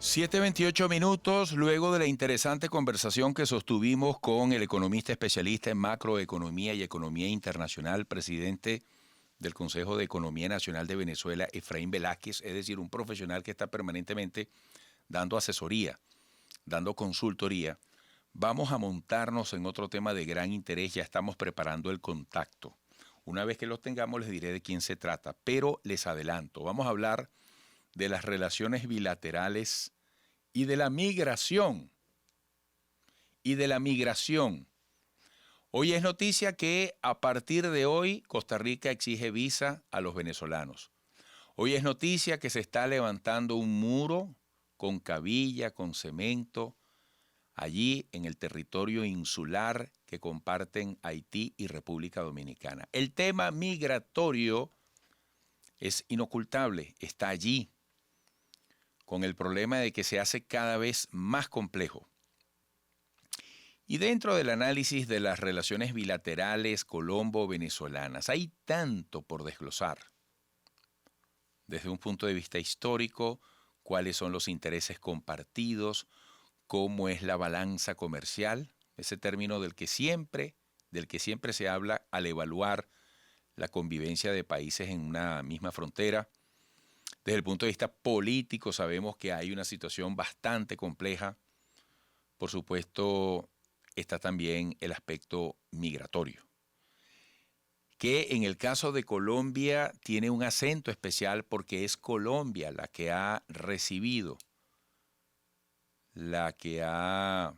7:28 luego de la interesante conversación que sostuvimos con el economista especialista en macroeconomía y economía internacional, presidente del Consejo de Economía Nacional de Venezuela, Efraín Velázquez, es decir, un profesional que está permanentemente dando asesoría, dando consultoría. Vamos a montarnos en otro tema de gran interés, ya estamos preparando el contacto. Una vez que lo tengamos les diré de quién se trata, pero les adelanto, vamos a hablar de las relaciones bilaterales y de la migración. Hoy es noticia que a partir de hoy Costa Rica exige visa a los venezolanos. Hoy es noticia que se está levantando un muro con cabilla, con cemento, allí en el territorio insular que comparten Haití y República Dominicana. El tema migratorio es inocultable, está allí, con el problema de que se hace cada vez más complejo. Y dentro del análisis de las relaciones bilaterales colombo-venezolanas, hay tanto por desglosar. Desde un punto de vista histórico, cuáles son los intereses compartidos, cómo es la balanza comercial, ese término del que siempre se habla al evaluar la convivencia de países en una misma frontera. Desde el punto de vista político sabemos que hay una situación bastante compleja. Por supuesto, está también el aspecto migratorio, que en el caso de Colombia tiene un acento especial porque es Colombia la que ha recibido, la que ha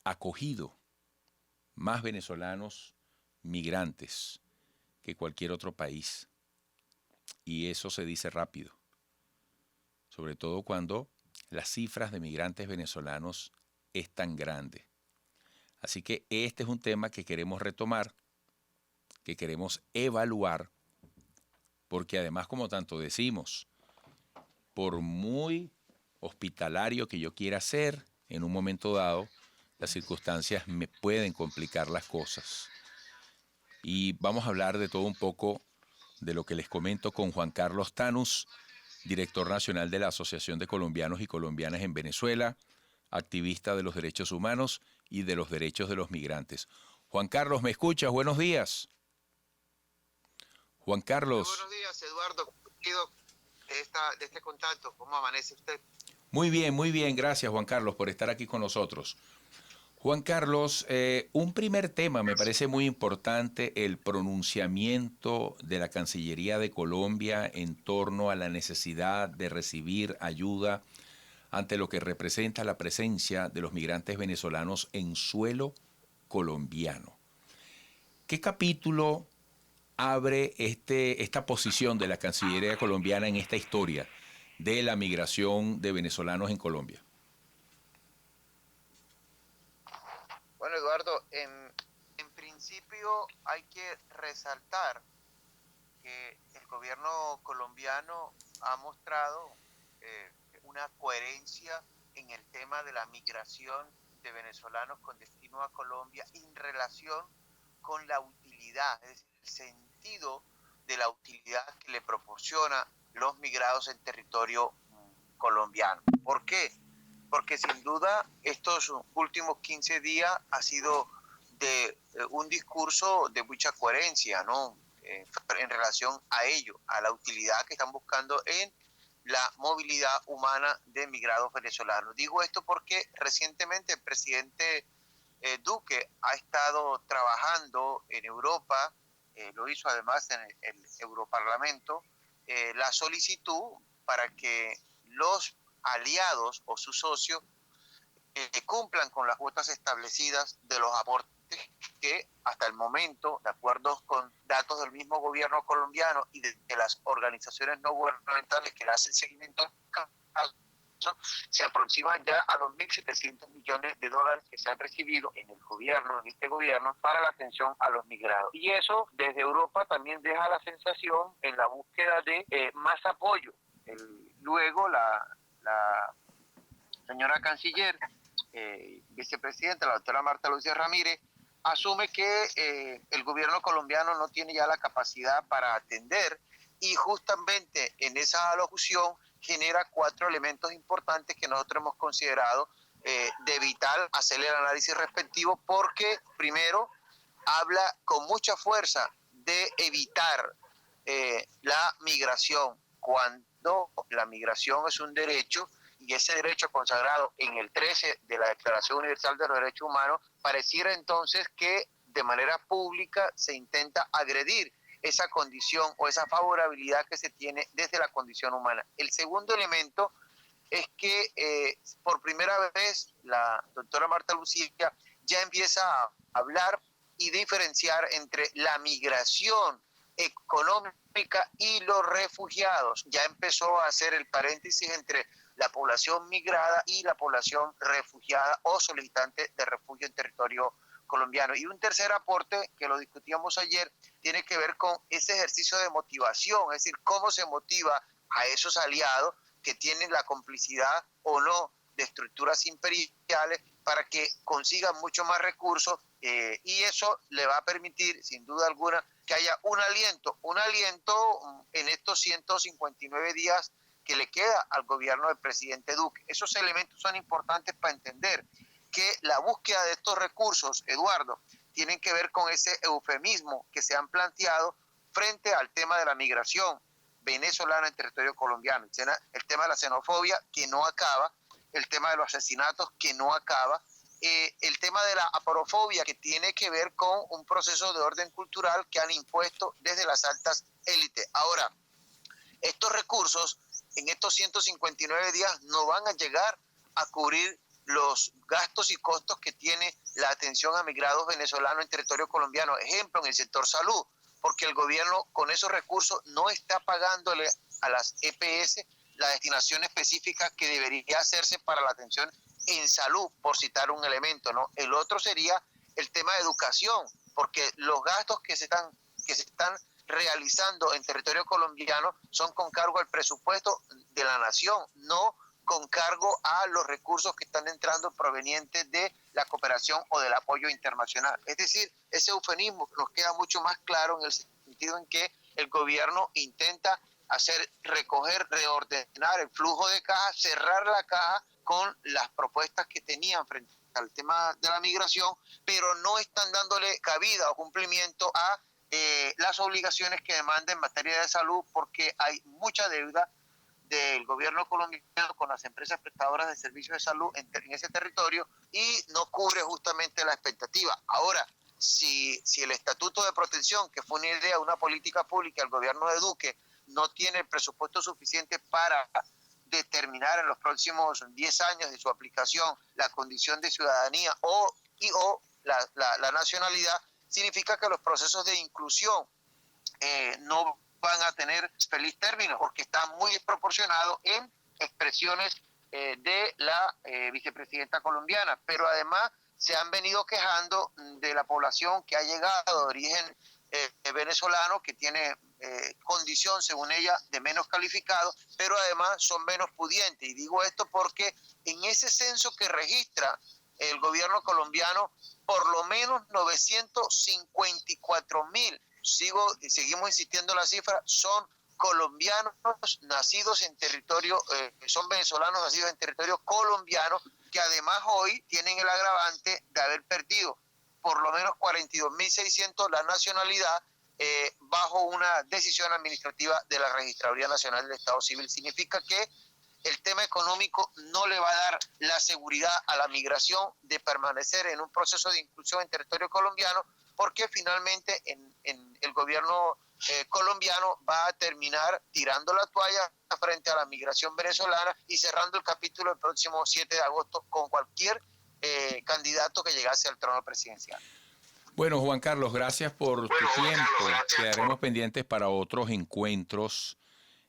acogido más venezolanos migrantes que cualquier otro país. Y eso se dice rápido, sobre todo cuando las cifras de migrantes venezolanos es tan grande. Así que este es un tema que queremos retomar, que queremos evaluar, porque además, como tanto decimos, por muy hospitalario que yo quiera ser, en un momento dado, las circunstancias me pueden complicar las cosas. Y vamos a hablar de todo un poco de lo que les comento con Juan Carlos Tanús, director nacional de la Asociación de Colombianos y Colombianas en Venezuela, activista de los derechos humanos y de los derechos de los migrantes. Juan Carlos, ¿me escuchas? Buenos días. Juan Carlos. Muy buenos días, Eduardo. De este contacto, ¿cómo amanece usted? Muy bien, gracias Juan Carlos por estar aquí con nosotros. Juan Carlos, un primer tema me parece muy importante, el pronunciamiento de la Cancillería de Colombia en torno a la necesidad de recibir ayuda ante lo que representa la presencia de los migrantes venezolanos en suelo colombiano. ¿Qué capítulo abre esta posición de la Cancillería colombiana en esta historia de la migración de venezolanos en Colombia? Bueno, Eduardo, en principio hay que resaltar que el gobierno colombiano ha mostrado una coherencia en el tema de la migración de venezolanos con destino a Colombia en relación con la utilidad, es decir, el sentido de la utilidad que le proporciona los migrados en territorio colombiano. ¿Por qué? Porque sin duda estos últimos 15 días ha sido de un discurso de mucha coherencia, ¿no? En relación a ello, a la utilidad que están buscando en la movilidad humana de migrados venezolanos. Digo esto porque recientemente el presidente Duque ha estado trabajando en Europa, lo hizo además en el Europarlamento, la solicitud para que los aliados o sus socios cumplan con las cuotas establecidas de los aportes que hasta el momento, de acuerdo con datos del mismo gobierno colombiano y de las organizaciones no gubernamentales que le hacen seguimiento, se aproximan ya a los 1.700 millones de dólares que se han recibido en el gobierno, en este gobierno, para la atención a los migrados. Y eso desde Europa también deja la sensación en la búsqueda de más apoyo. Luego la señora canciller, vicepresidenta, la doctora Marta Lucía Ramírez, asume que el gobierno colombiano no tiene ya la capacidad para atender, y justamente en esa alocución genera 4 elementos importantes que nosotros hemos considerado de vital hacer el análisis respectivo, porque primero habla con mucha fuerza de evitar la migración, cuando la migración es un derecho, y ese derecho consagrado en el 13 de la Declaración Universal de los Derechos Humanos, pareciera entonces que de manera pública se intenta agredir esa condición o esa favorabilidad que se tiene desde la condición humana. El segundo elemento es que por primera vez la doctora Marta Lucía ya empieza a hablar y diferenciar entre la migración económica y los refugiados. Ya empezó a hacer el paréntesis entre la población migrada y la población refugiada o solicitante de refugio en territorio colombiano. Y un tercer aporte, que lo discutíamos ayer, tiene que ver con ese ejercicio de motivación, es decir, cómo se motiva a esos aliados que tienen la complicidad o no de estructuras imperiales para que consigan mucho más recursos, y eso le va a permitir, sin duda alguna, que haya un aliento en estos 159 días que le queda al gobierno del presidente Duque. Esos elementos son importantes para entender que la búsqueda de estos recursos, Eduardo, tienen que ver con ese eufemismo que se han planteado frente al tema de la migración venezolana en territorio colombiano, el tema de la xenofobia que no acaba, el tema de los asesinatos que no acaba, el tema de la aporofobia que tiene que ver con un proceso de orden cultural que han impuesto desde las altas élites. Ahora, estos recursos en estos 159 días no van a llegar a cubrir los gastos y costos que tiene la atención a migrados venezolanos en territorio colombiano. Ejemplo, en el sector salud, porque el gobierno con esos recursos no está pagándole a las EPS la destinación específica que debería hacerse para la atención en salud, por citar un elemento, ¿no? El otro sería el tema de educación, porque los gastos que se están realizando en territorio colombiano son con cargo al presupuesto de la nación, no con cargo a los recursos que están entrando provenientes de la cooperación o del apoyo internacional. Es decir, ese eufemismo nos queda mucho más claro en el sentido en que el gobierno intenta recoger, reordenar el flujo de caja, cerrar la caja con las propuestas que tenían frente al tema de la migración, pero no están dándole cabida o cumplimiento a las obligaciones que demanda en materia de salud, porque hay mucha deuda del gobierno colombiano con las empresas prestadoras de servicios de salud en ese territorio y no cubre justamente la expectativa. Ahora, si el Estatuto de Protección, que fue una idea, una política pública del gobierno de Duque, no tiene el presupuesto suficiente para determinar en los próximos 10 años de su aplicación la condición de ciudadanía o la nacionalidad, significa que los procesos de inclusión no van a tener feliz término, porque está muy desproporcionado en expresiones de la vicepresidenta colombiana, pero además se han venido quejando de la población que ha llegado de origen venezolano, que tiene condición, según ella, de menos calificado, pero además son menos pudientes. Y digo esto porque en ese censo que registra el gobierno colombiano, por lo menos 954.000, seguimos insistiendo en la cifra, son colombianos nacidos en territorio, son venezolanos nacidos en territorio colombiano, que además hoy tienen el agravante de haber perdido por lo menos 42.600 la nacionalidad bajo una decisión administrativa de la Registraduría Nacional del Estado Civil. Significa que el tema económico no le va a dar la seguridad a la migración de permanecer en un proceso de inclusión en territorio colombiano, porque finalmente en el gobierno colombiano va a terminar tirando la toalla frente a la migración venezolana y cerrando el capítulo el próximo 7 de agosto con cualquier candidato que llegase al trono presidencial. Bueno, Juan Carlos, gracias por tu tiempo. Quedaremos pendientes para otros encuentros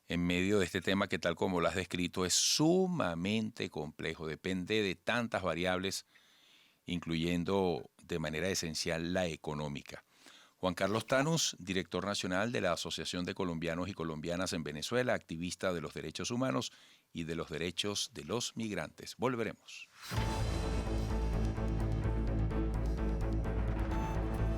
en medio de este tema que, tal como lo has descrito, es sumamente complejo. Depende de tantas variables, incluyendo de manera esencial la económica. Juan Carlos Thanos, director nacional de la Asociación de Colombianos y Colombianas en Venezuela, activista de los derechos humanos y de los derechos de los migrantes. Volveremos.